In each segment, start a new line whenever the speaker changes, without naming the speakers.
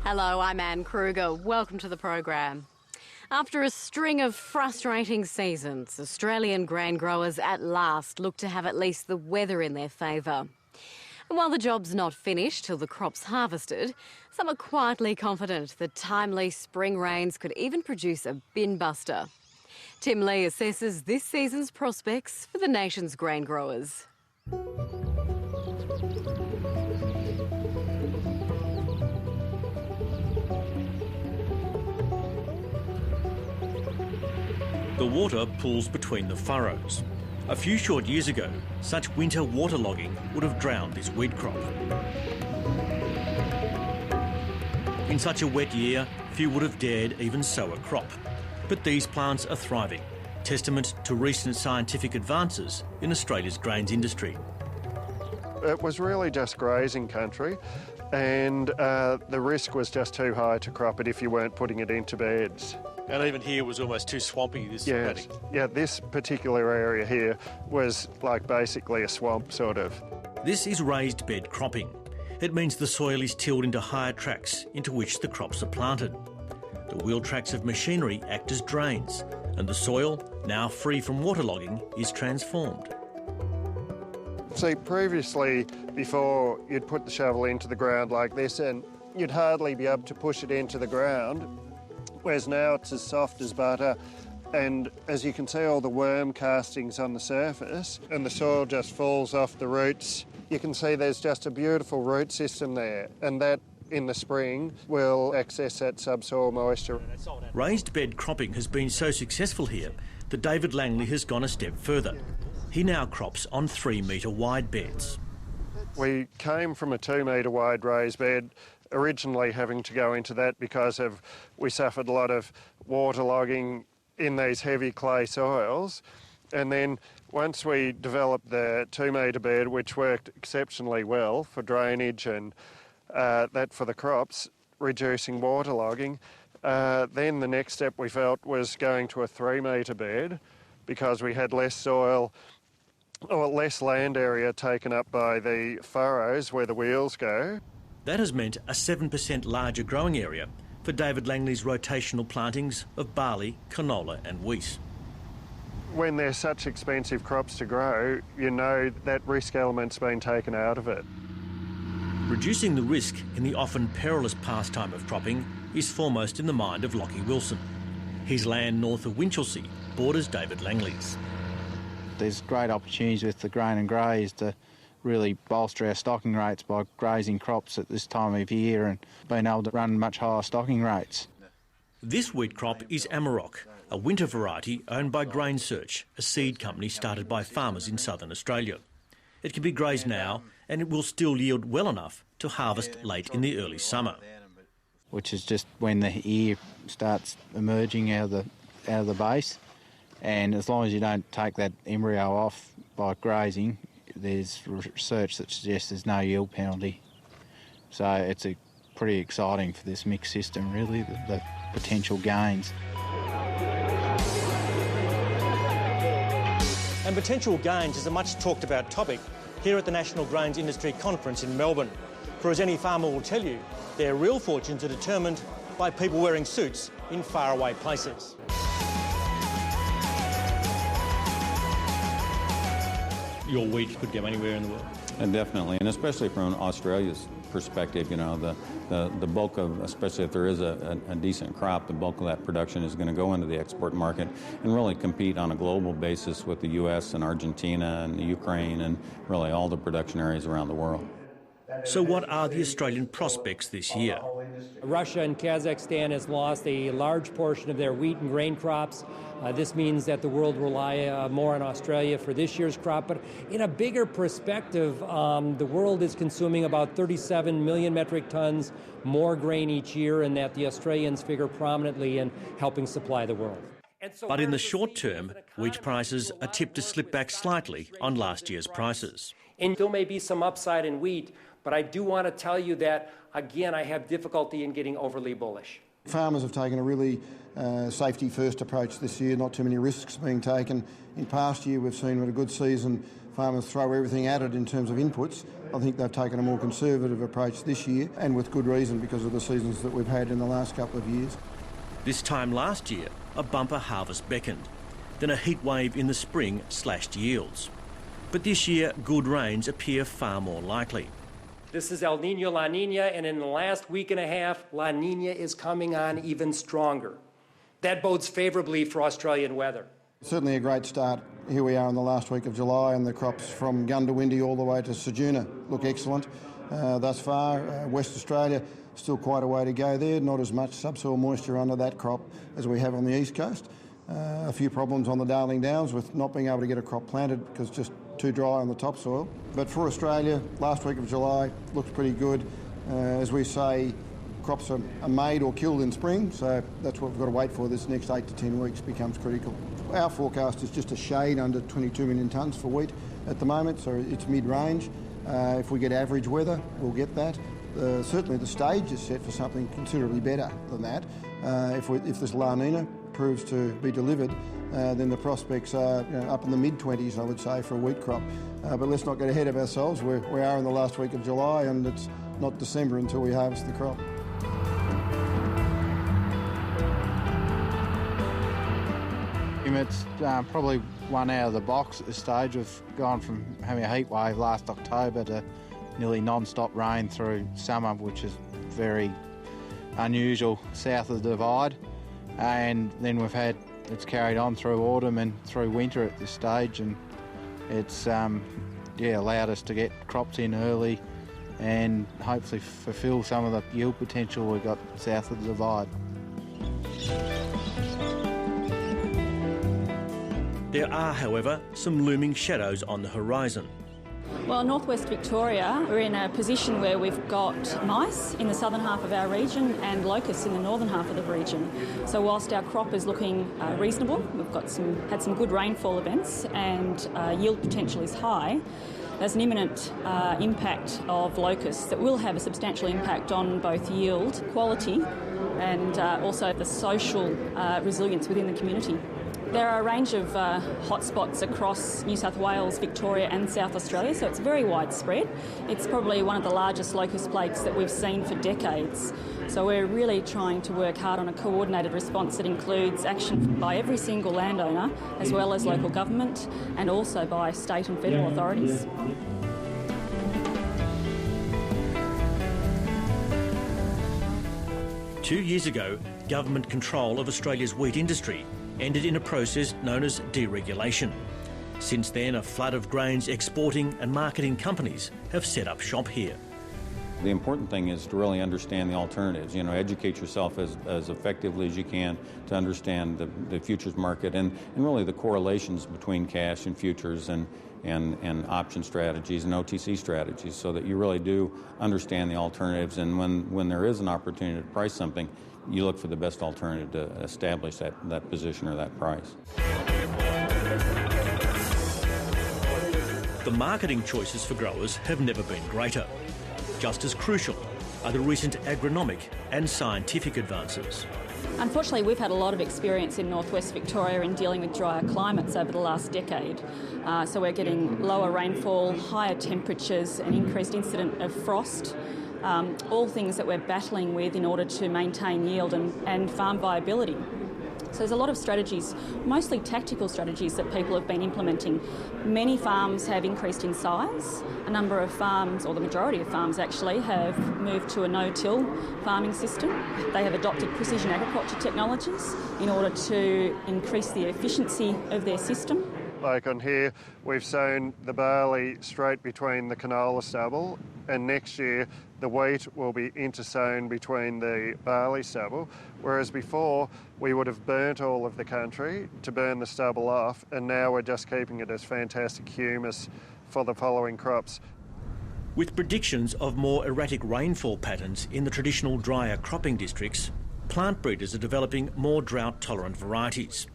Hello, I'm Anne Kruger. Welcome to the program. After a string of frustrating seasons, Australian grain growers at last look to have at least the weather in their favour. And while the job's not finished till the crop's harvested, some are quietly confident that timely spring rains could even produce a bin buster. Tim Lee assesses this season's prospects for the nation's grain growers.
The water pools between the furrows. A few short years ago, such winter waterlogging would have drowned this wheat crop. In such a wet year, few would have dared even sow a crop. But these plants are thriving, testament to recent scientific advances in Australia's grains industry.
It was really just grazing country, and the risk was just too high to crop it if you weren't putting it into beds.
And even here was almost too swampy, this paddock.
Yeah, this particular area here was like basically a swamp, sort of.
This is raised bed cropping. It means the soil is tilled into higher tracks into which the crops are planted. The wheel tracks of machinery act as drains, and the soil, now free from waterlogging, is transformed.
See, previously, before you'd put the shovel into the ground like this, and you'd hardly be able to push it into the ground, whereas now it's as soft as butter, and as you can see, all the worm castings on the surface, and the soil just falls off the roots. You can see there's just a beautiful root system there, and that in the spring will access that subsoil moisture.
Raised bed cropping has been so successful here that David Langley has gone a step further. He now crops on 3-metre wide beds.
We came from a 2-metre wide raised bed, originally having to go into that because we suffered a lot of waterlogging in these heavy clay soils. And then once we developed the 2-metre bed, which worked exceptionally well for drainage and that for the crops, reducing waterlogging, then the next step we felt was going to a 3-metre bed because we had less soil or less land area taken up by the furrows where the wheels go.
That has meant a 7% larger growing area for David Langley's rotational plantings of barley, canola and wheat.
When they're such expensive crops to grow, you know that risk element's been taken out of it.
Reducing the risk in the often perilous pastime of cropping is foremost in the mind of Lockie Wilson. His land north of Winchelsea borders David Langley's.
There's great opportunities with the grain and graze to really bolster our stocking rates by grazing crops at this time of year and being able to run much higher stocking rates.
This wheat crop is Amarok, a winter variety owned by Grain Search, a seed company started by farmers in southern Australia. It can be grazed now and it will still yield well enough to harvest late in the early summer.
Which is just when the ear starts emerging out of the base, and as long as you don't take that embryo off by grazing, there's research that suggests there's no yield penalty. So it's pretty exciting for this mixed system, really, the potential gains.
And potential gains is a much talked about topic here at the National Grains Industry Conference in Melbourne. For as any farmer will tell you, their real fortunes are determined by people wearing suits in faraway places. Your wheat could go anywhere in the world.
And definitely, and especially from Australia's perspective, you know, the bulk of, especially if there is a decent crop, the bulk of that production is going to go into the export market and really compete on a global basis with the US and Argentina and the Ukraine and really all the production areas around the world.
So what are the Australian prospects this year?
Russia and Kazakhstan has lost a large portion of their wheat and grain crops. This means that the world will rely more on Australia for this year's crop. But in a bigger perspective, the world is consuming about 37 million metric tons more grain each year, and that the Australians figure prominently in helping supply the world.
But in the short term, wheat prices are tipped to slip back slightly on last year's prices.
And there may be some upside in wheat, but I do want to tell you that, again, I have difficulty in getting overly bullish.
Farmers have taken a really safety-first approach this year, not too many risks being taken. In past year, we've seen with a good season, farmers throw everything at it in terms of inputs. I think they've taken a more conservative approach this year, and with good reason because of the seasons that we've had in the last couple of years.
This time last year, a bumper harvest beckoned. Then a heat wave in the spring slashed yields. But this year, good rains appear far more likely.
This is El Nino La Nina, and in the last week and a half, La Nina is coming on even stronger. That bodes favourably for Australian weather.
Certainly a great start. Here we are in the last week of July, and the crops from Gundawindi all the way to Ceduna look excellent thus far. West Australia, still quite a way to go there. Not as much subsoil moisture under that crop as we have on the east coast. A few problems on the Darling Downs with not being able to get a crop planted because it's just too dry on the topsoil. But for Australia, last week of July looks pretty good. As we say, crops are made or killed in spring, so that's what we've got to wait for. This next 8 to 10 weeks becomes critical. Our forecast is just a shade under 22 million tonnes for wheat at the moment, so it's mid-range. If we get average weather, we'll get that. Certainly the stage is set for something considerably better than that. If this La Nina proves to be delivered, then the prospects are up in the mid-20s, I would say, for a wheat crop. But let's not get ahead of ourselves. We are in the last week of July, and it's not December until we harvest the crop.
It's probably one out of the box at this stage. We've gone from having a heat wave last October to nearly non-stop rain through summer, which is very unusual south of the Divide. And then it's carried on through autumn and through winter at this stage, and it's allowed us to get crops in early and hopefully fulfil some of the yield potential we've got south of the Divide.
There are, however, some looming shadows on the horizon.
Well, in northwest Victoria, we're in a position where we've got mice in the southern half of our region and locusts in the northern half of the region. So whilst our crop is looking reasonable, we've had some good rainfall events and yield potential is high, there's an imminent impact of locusts that will have a substantial impact on both yield, quality, and also the social resilience within the community. There are a range of hotspots across New South Wales, Victoria and South Australia, so it's very widespread. It's probably one of the largest locust plagues that we've seen for decades. So we're really trying to work hard on a coordinated response that includes action by every single landowner, as well as local government, and also by state and federal authorities.
Two years ago, government control of Australia's wheat industry ended in a process known as deregulation. Since then, a flood of grains exporting and marketing companies have set up shop here.
The important thing is to really understand the alternatives, educate yourself as effectively as you can to understand the futures market and really the correlations between cash and futures and option strategies and OTC strategies so that you really do understand the alternatives, and when there is an opportunity to price something, you look for the best alternative to establish that position or that price.
The marketing choices for growers have never been greater. Just as crucial are the recent agronomic and scientific advances.
Unfortunately, we've had a lot of experience in northwest Victoria in dealing with drier climates over the last decade. So we're getting lower rainfall, higher temperatures, an increased incident of frost, all things that we're battling with in order to maintain yield and farm viability. So there's a lot of strategies, mostly tactical strategies that people have been implementing. Many farms have increased in size. A number of farms, or the majority of farms actually, have moved to a no-till farming system. They have adopted precision agriculture technologies in order to increase the efficiency of their system.
Like on here, we've sown the barley straight between the canola stubble, and next year the wheat will be intersown between the barley stubble, whereas before we would have burnt all of the country to burn the stubble off, and now we're just keeping it as fantastic humus for the following crops.
With predictions of more erratic rainfall patterns in the traditional drier cropping districts, plant breeders are developing more drought-tolerant varieties.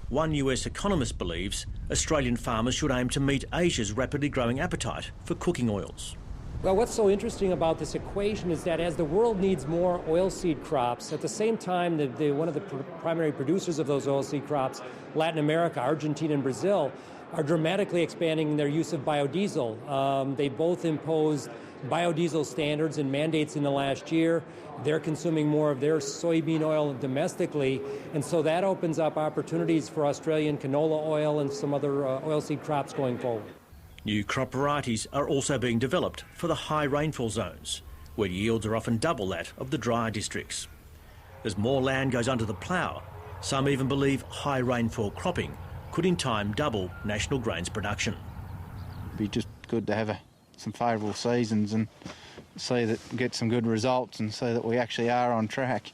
One US economist believes Australian farmers should aim to meet Asia's rapidly growing appetite for cooking oils.
Well, what's so interesting about this equation is that as the world needs more oilseed crops, at the same time, one of the primary producers of those oilseed crops, Latin America, Argentina and Brazil, are dramatically expanding their use of biodiesel. They both imposed biodiesel standards and mandates in the last year. They're consuming more of their soybean oil domestically, and so that opens up opportunities for Australian canola oil and some other oilseed crops going forward.
New crop varieties are also being developed for the high rainfall zones, where yields are often double that of the drier districts. As more land goes under the plough, some even believe high rainfall cropping could in time double national grains production.
It'd be just good to have some favourable seasons and see that get some good results and see that we actually are on track.